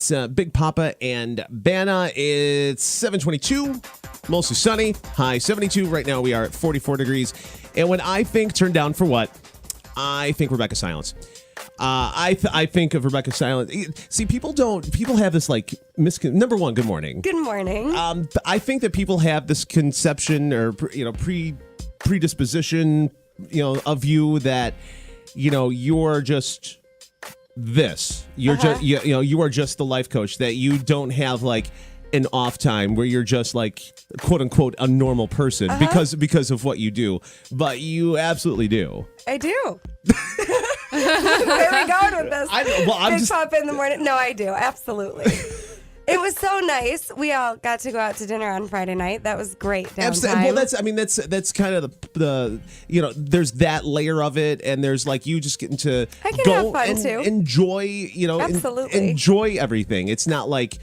It's Big Papa and Banna. It's 7:22, mostly sunny, high 72. Right now we are at 44 degrees. And when I think turn down for what, I think Rebecca Silence. I think of Rebecca Silence. See, people have this like number one, good morning. Good morning. I think that people have this conception or predisposition, of you that, you're just this. You're just you are just the life coach, that you don't have like an off time where you're just like quote unquote a normal person because of what you do, but you absolutely do. I do. Where are we going with this? Big Papa in the morning. No, I do. Absolutely. It was so nice. We all got to go out to dinner on Friday night. That was great. Downtime. Well, that's kind of the there's that layer of it, and there's like you just getting to go have fun and too. Enjoy, Absolutely. enjoy everything. It's not like,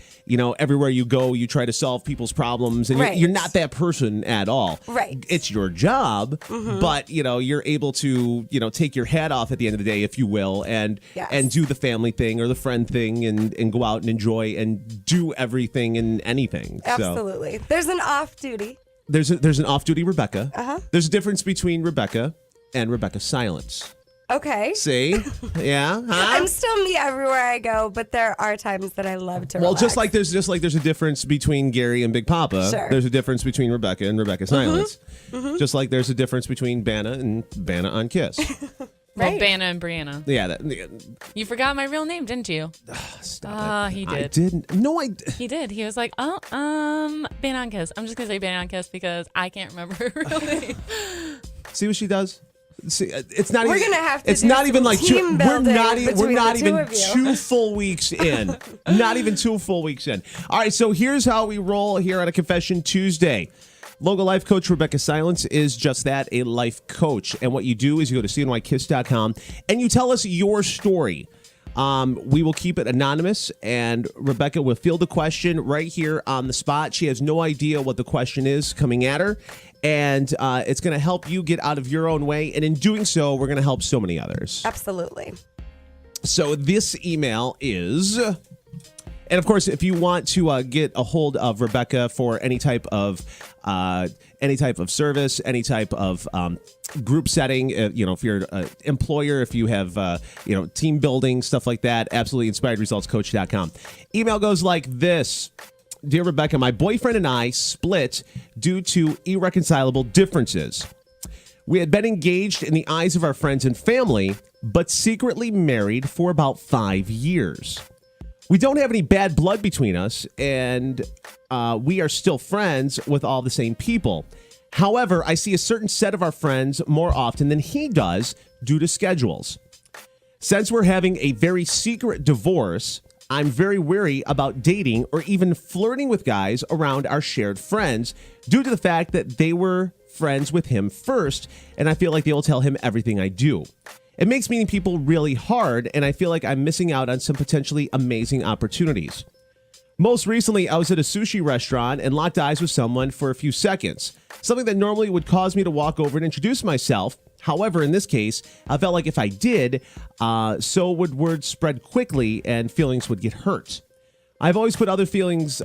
everywhere you go, you try to solve people's problems, and Right. you're not that person at all. Right. It's your job, but you're able to, take your hat off at the end of the day, if you will, and Yes. and do the family thing or the friend thing, and go out and enjoy and do everything and anything. Absolutely. There's an off duty. There's an off-duty Rebecca. There's a difference between Rebecca and Rebecca Silence. Okay. See? Yeah? Huh? I'm still me everywhere I go, but there are times that I love to Well, relax. just like there's a difference between Gary and Big Papa. Sure. There's a difference between Rebecca and Rebecca Silence. Just like there's a difference between Banna and Banna on Kiss. Well, Right. Banna and Brianna. Yeah. You forgot my real name, didn't you? Stop it. He I did. didn't. No, I. He did. He was like, Banna on Kiss. I'm just going to say Banna on Kiss because I can't remember her real name. See what she does? See, it's not. We're even, gonna have to It's do not even some like team we're building not. We're between not the two even of you. 2 full weeks in. Not even 2 full weeks in. All right. So here's how we roll here on a Confession Tuesday. Local life coach Rebecca Silence is just that, a life coach. And what you do is you go to cnykiss.com and you tell us your story. We will keep it anonymous, and Rebecca will field the question right here on the spot. She has no idea what the question is coming at her, and it's going to help you get out of your own way. And in doing so, we're going to help so many others. Absolutely. So this email is... And of course, if you want to get a hold of Rebecca for any type of service, any type of group setting, if you're an employer, if you have team building, stuff like that, absolutely inspiredresultscoach.com. Email goes like this. Dear Rebecca, my boyfriend and I split due to irreconcilable differences. We had been engaged in the eyes of our friends and family, but secretly married for about 5 years. We don't have any bad blood between us, and we are still friends with all the same people. However, I see a certain set of our friends more often than he does due to schedules. Since we're having a very secret divorce, I'm very wary about dating or even flirting with guys around our shared friends due to the fact that they were friends with him first, and I feel like they will tell him everything I do. It makes meeting people really hard, and I feel like I'm missing out on some potentially amazing opportunities. Most recently, I was at a sushi restaurant and locked eyes with someone for a few seconds, something that normally would cause me to walk over and introduce myself. However, in this case, I felt like if I did, so would word spread quickly and feelings would get hurt. I have always put others' feelings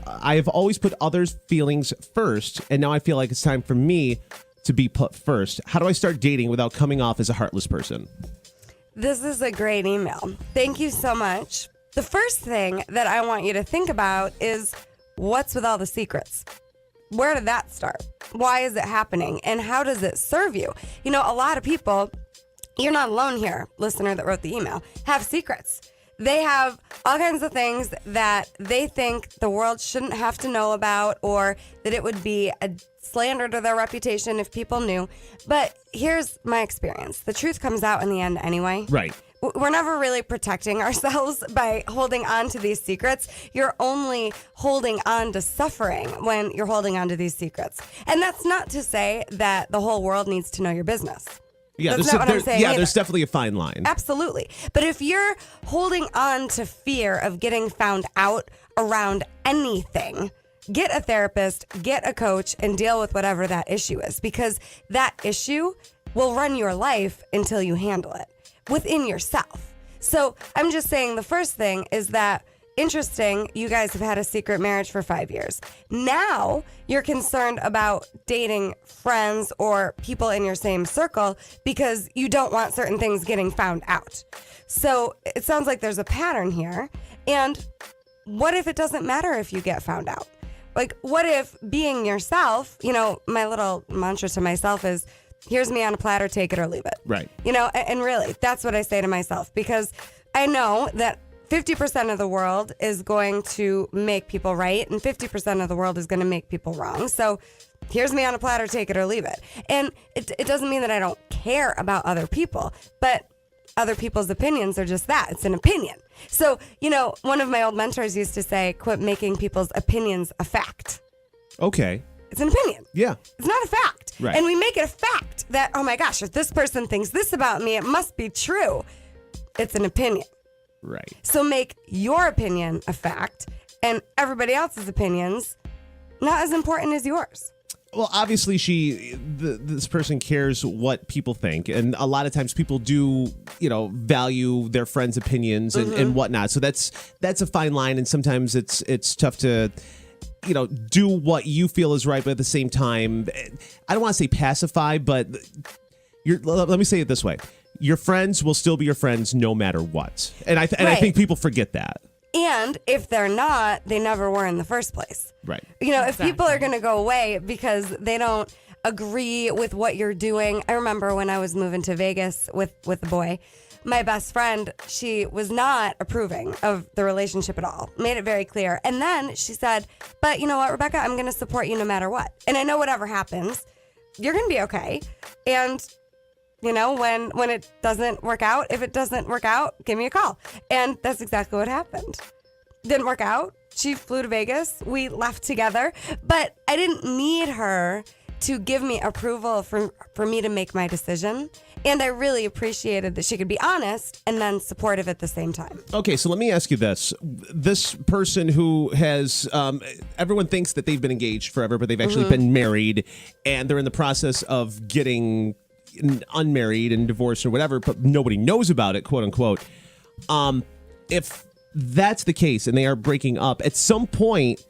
first, and now I feel like it's time for me to be put first. How do I start dating without coming off as a heartless person? This is a great email. Thank you so much. The first thing that I want you to think about is what's with all the secrets? Where did that start? Why is it happening? And how does it serve you? A lot of people, you're not alone here, listener that wrote the email, have secrets. They have all kinds of things that they think the world shouldn't have to know about, or that it would be a slander to their reputation if people knew. But here's my experience. The truth comes out in the end anyway. Right. We're never really protecting ourselves by holding on to these secrets. You're only holding on to suffering when you're holding on to these secrets. And that's not to say that the whole world needs to know your business. Yeah, That's not what I'm saying either. There's definitely a fine line. Absolutely. But if you're holding on to fear of getting found out around anything, get a therapist, get a coach, and deal with whatever that issue is, because that issue will run your life until you handle it within yourself. So I'm just saying the first thing is that interesting, you guys have had a secret marriage for 5 years. Now you're concerned about dating friends or people in your same circle because you don't want certain things getting found out. So it sounds like there's a pattern here. And what if it doesn't matter if you get found out? Like, what if being yourself, my little mantra to myself is, here's me on a platter, take it or leave it. Right. And really, that's what I say to myself, because I know that 50% of the world is going to make people right, and 50% of the world is going to make people wrong. So here's me on a platter, take it or leave it. And it doesn't mean that I don't care about other people, but other people's opinions are just that. It's an opinion. So, one of my old mentors used to say, quit making people's opinions a fact. Okay. It's an opinion. Yeah. It's not a fact. Right. And we make it a fact that, oh my gosh, if this person thinks this about me, it must be true. It's an opinion. Right. So make your opinion a fact and everybody else's opinions not as important as yours. Well, obviously, this person cares what people think, and a lot of times people do, value their friends' opinions and whatnot. So that's a fine line, and sometimes it's tough to, do what you feel is right, but at the same time, I don't want to say pacify, but let me say it this way: your friends will still be your friends no matter what, and I think people forget that. And if they're not, they never were in the first place. Right. If people are going to go away because they don't agree with what you're doing. I remember when I was moving to Vegas with the boy, my best friend, she was not approving of the relationship at all. Made it very clear. And then she said, but you know what, Rebecca, I'm going to support you no matter what. And I know whatever happens, you're going to be okay. And when it doesn't work out, if it doesn't work out, give me a call. And that's exactly what happened. Didn't work out. She flew to Vegas. We left together. But I didn't need her to give me approval for me to make my decision. And I really appreciated that she could be honest and then supportive at the same time. Okay, so let me ask you this. This person who has, everyone thinks that they've been engaged forever, but they've actually been married, and they're in the process of getting unmarried and divorced or whatever, but nobody knows about it, quote unquote. If that's the case and they are breaking up, at some point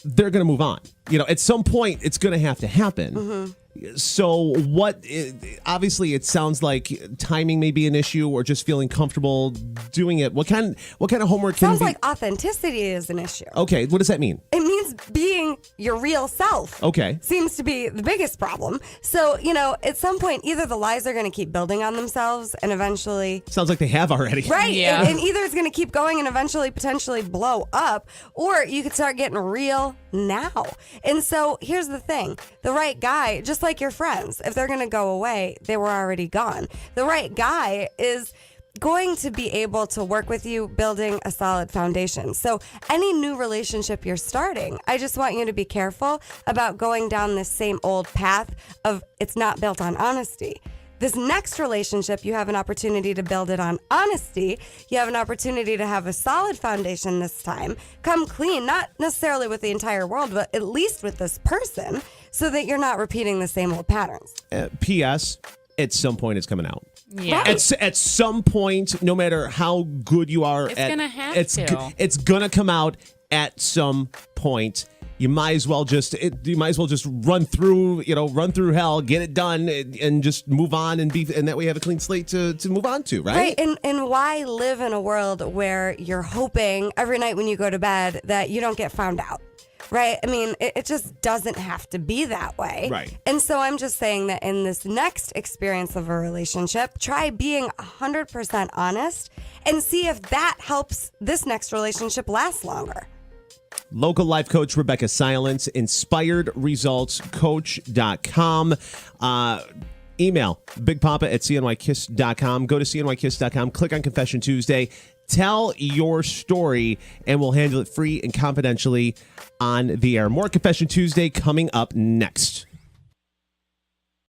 they're going to move on. At some point it's going to have to happen. So obviously it sounds like timing may be an issue or just feeling comfortable doing it. What kind of homework Sounds like authenticity is an issue. Okay, what does that mean? It means being your real self. Okay. Seems to be the biggest problem. So, at some point, either the lies are going to keep building on themselves and eventually... Sounds like they have already. Right. Yeah. And either it's going to keep going and eventually potentially blow up, or you could start getting real now. And so here's the thing. The right guy, just like your friends, if they're going to go away, they were already gone. The right guy is going to be able to work with you building a solid foundation. So any new relationship you're starting, I just want you to be careful about going down this same old path of it's not built on honesty. This next relationship, you have an opportunity to build it on honesty. You have an opportunity to have a solid foundation this time. Come clean, not necessarily with the entire world, but at least with this person, so that you're not repeating the same old patterns. P.S. At some point it's coming out. Yeah. At some point, no matter how good you are, It's gonna have to. It's gonna come out at some point. You might as well just run through hell, get it done, and just move on and that way you have a clean slate to move on to, right? Right, and why live in a world where you're hoping every night when you go to bed that you don't get found out? Right? I mean, it just doesn't have to be that way. Right. And so I'm just saying that in this next experience of a relationship, try being 100% honest and see if that helps this next relationship last longer. Local life coach Rebecca Silence, inspiredresultscoach.com. Email bigpapa@cnykiss.com. Go to cnykiss.com, click on Confession Tuesday. Tell your story, and we'll handle it free and confidentially on the air. More Confession Tuesday coming up next.